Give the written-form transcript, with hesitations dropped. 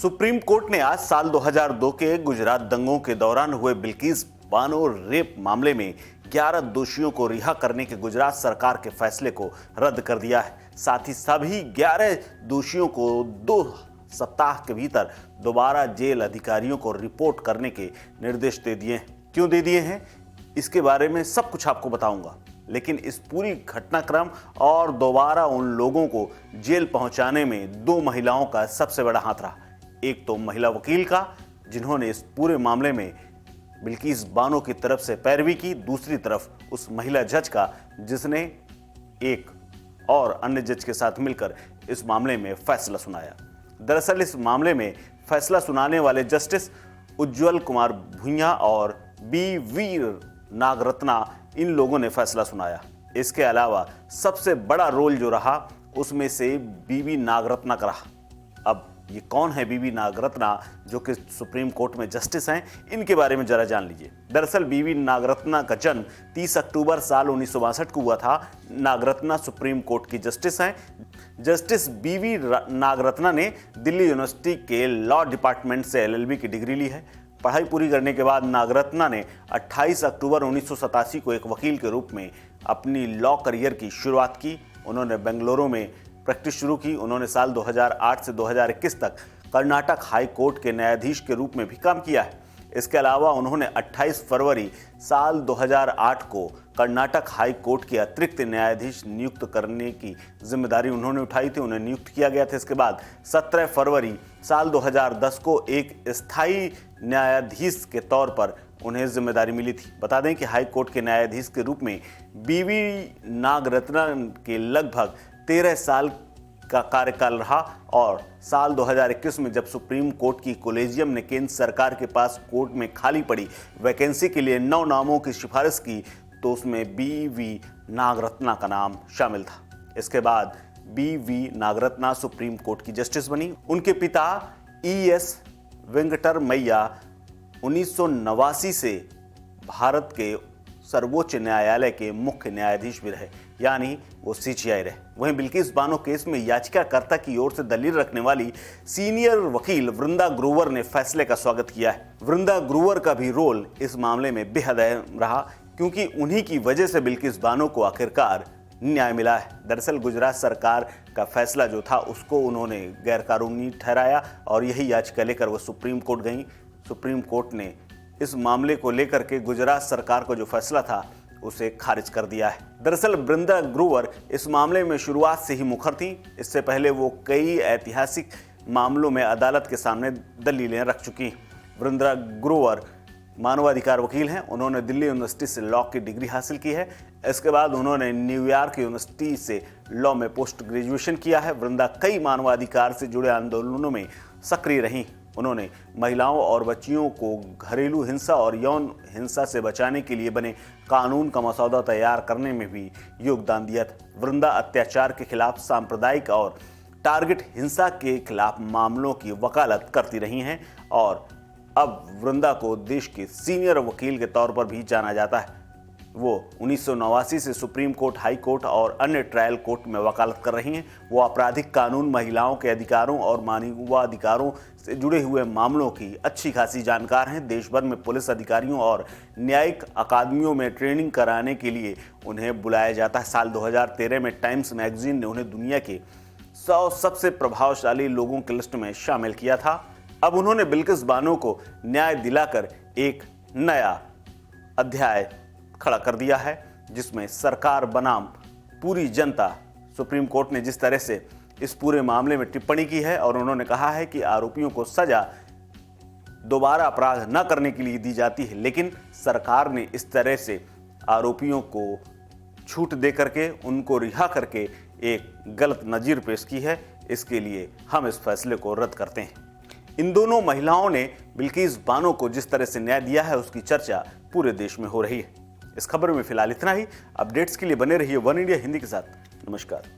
Supreme court ने आज साल 2002 के गुजरात दंगों के दौरान हुए बिल्किस बानो रेप मामले में 11 दोषियों को रिहा करने के गुजरात सरकार के फैसले को रद्द कर दिया है। साथ ही सभी 11 दोषियों को 2 सप्ताह के भीतर दोबारा जेल अधिकारियों को रिपोर्ट करने के निर्देश दे दिए हैं। क्यों दे दिए हैं, इसके बारे में सब कुछ आपको बताऊंगा, लेकिन इस पूरी घटनाक्रम और दोबारा उन लोगों को जेल पहुंचाने में 2 महिलाओं का सबसे बड़ा हाथ रहा। एक तो महिला वकील का, जिन्होंने इस पूरे मामले में बिल्किस बानो की तरफ से पैरवी की, दूसरी तरफ उस महिला जज का जिसने एक और अन्य जज के साथ मिलकर इस मामले में फैसला सुनाया। दरअसल इस मामले में फैसला सुनाने वाले जस्टिस उज्ज्वल कुमार भुइयां और बी.वी. नागरत्ना, इन लोगों ने फैसला सुनाया। इसके अलावा सबसे बड़ा रोल जो रहा उसमें से बी.वी. नागरत्ना का रहा। अब ये कौन है बी.वी. नागरत्ना, जो कि सुप्रीम कोर्ट में जस्टिस हैं? इनके बारे में जरा जान लीजिए। दरअसल बी.वी. नागरत्ना का जन्म 30 अक्टूबर साल 1962 को हुआ था। नागरत्ना सुप्रीम कोर्ट की जस्टिस हैं। जस्टिस बी.वी. नागरत्ना ने दिल्ली यूनिवर्सिटी के लॉ डिपार्टमेंट से LLB की डिग्री ली है। पढ़ाई पूरी करने के बाद नागरत्ना ने 28 अक्टूबर 1987 को एक वकील के रूप में अपनी लॉ करियर की शुरुआत की। उन्होंने बेंगलुरु में प्रैक्टिस शुरू की। उन्होंने साल 2008 से 2021 तक कर्नाटक हाई कोर्ट के न्यायाधीश के रूप में भी काम किया है। इसके अलावा उन्होंने 28 फरवरी साल 2008 को कर्नाटक हाई कोर्ट के अतिरिक्त न्यायाधीश नियुक्त करने की जिम्मेदारी उन्होंने उठाई थी, उन्हें नियुक्त किया गया था। इसके बाद 17 फरवरी साल 2010 को एक स्थायी न्यायाधीश के तौर पर उन्हें जिम्मेदारी मिली थी। बता दें कि हाई कोर्ट के न्यायाधीश के रूप में बी.वी. नागरत्ना के लगभग 13 साल का कार्यकाल रहा और साल 2021 में जब सुप्रीम कोर्ट की कोलेजियम ने केंद्र सरकार के पास कोर्ट में खाली पड़ी वैकेंसी के लिए 9 नामों की सिफारिश की, तो उसमें बी.वी. नागरत्ना का नाम शामिल था। इसके बाद बी.वी. नागरत्ना सुप्रीम कोर्ट की जस्टिस बनी। उनके पिता E.S. वेंकटरमैया 1989 से भारत के सर्वोच्च न्यायालय के मुख्य न्यायाधीश भी रहे, यानी वो CJI रहे। वहीं बिल्किस बानो केस में याचिकाकर्ता की ओर से दलील रखने वाली सीनियर वकील वृंदा ग्रोवर ने फैसले का स्वागत किया है। वृंदा ग्रोवर का भी रोल इस मामले में बेहद अहम रहा, क्योंकि उन्हीं की वजह से बिल्किस बानो को आखिरकार न्याय मिला है। दरअसल गुजरात सरकार का फैसला जो था उसको उन्होंने गैरकानूनी ठहराया और यही याचिका लेकर वो सुप्रीम कोर्ट गई। सुप्रीम कोर्ट ने इस मामले को लेकर के गुजरात सरकार को जो फैसला था उसे खारिज कर दिया है। दरअसल वृंदा ग्रोवर इस मामले में शुरुआत से ही मुखर थी। इससे पहले वो कई ऐतिहासिक मामलों में अदालत के सामने दलीलें रख चुकी। वृंदा ग्रोवर मानवाधिकार वकील हैं। उन्होंने दिल्ली यूनिवर्सिटी से लॉ की डिग्री हासिल की है। इसके बाद उन्होंने न्यूयॉर्क यूनिवर्सिटी से लॉ में पोस्ट ग्रेजुएशन किया है। वृंदा कई मानवाधिकार से जुड़े आंदोलनों में सक्रिय रहीं। उन्होंने महिलाओं और बच्चियों को घरेलू हिंसा और यौन हिंसा से बचाने के लिए बने कानून का मसौदा तैयार करने में भी योगदान दिया था। वृंदा अत्याचार के खिलाफ, सांप्रदायिक और टारगेट हिंसा के खिलाफ मामलों की वकालत करती रही हैं और अब वृंदा को देश के सीनियर वकील के तौर पर भी जाना जाता है। वो 1989 से सुप्रीम कोर्ट, हाई कोर्ट और अन्य ट्रायल कोर्ट में वकालत कर रही हैं। वो आपराधिक कानून, महिलाओं के अधिकारों और मानवाधिकारों से जुड़े हुए मामलों की अच्छी खासी जानकार हैं। देश भर में पुलिस अधिकारियों और न्यायिक अकादमियों में ट्रेनिंग कराने के लिए उन्हें बुलाया जाता है। साल 2013 में टाइम्स मैगजीन ने उन्हें दुनिया के 100 सबसे प्रभावशाली लोगों की लिस्ट में शामिल किया था। अब उन्होंने बिल्किस बानो को न्याय दिलाकर एक नया अध्याय खड़ा कर दिया है, जिसमें सरकार बनाम पूरी जनता, सुप्रीम कोर्ट ने जिस तरह से इस पूरे मामले में टिप्पणी की है और उन्होंने कहा है कि आरोपियों को सजा दोबारा अपराध न करने के लिए दी जाती है, लेकिन सरकार ने इस तरह से आरोपियों को छूट दे करके उनको रिहा करके एक गलत नज़ीर पेश की है। इसके लिए हम इस फैसले को रद्द करते हैं। इन दोनों महिलाओं ने बिल्किस बानो को जिस तरह से न्याय दिया है उसकी चर्चा पूरे देश में हो रही है। इस खबर में फिलहाल इतना ही। अपडेट्स के लिए बने रहिए वन इंडिया हिंदी के साथ। नमस्कार।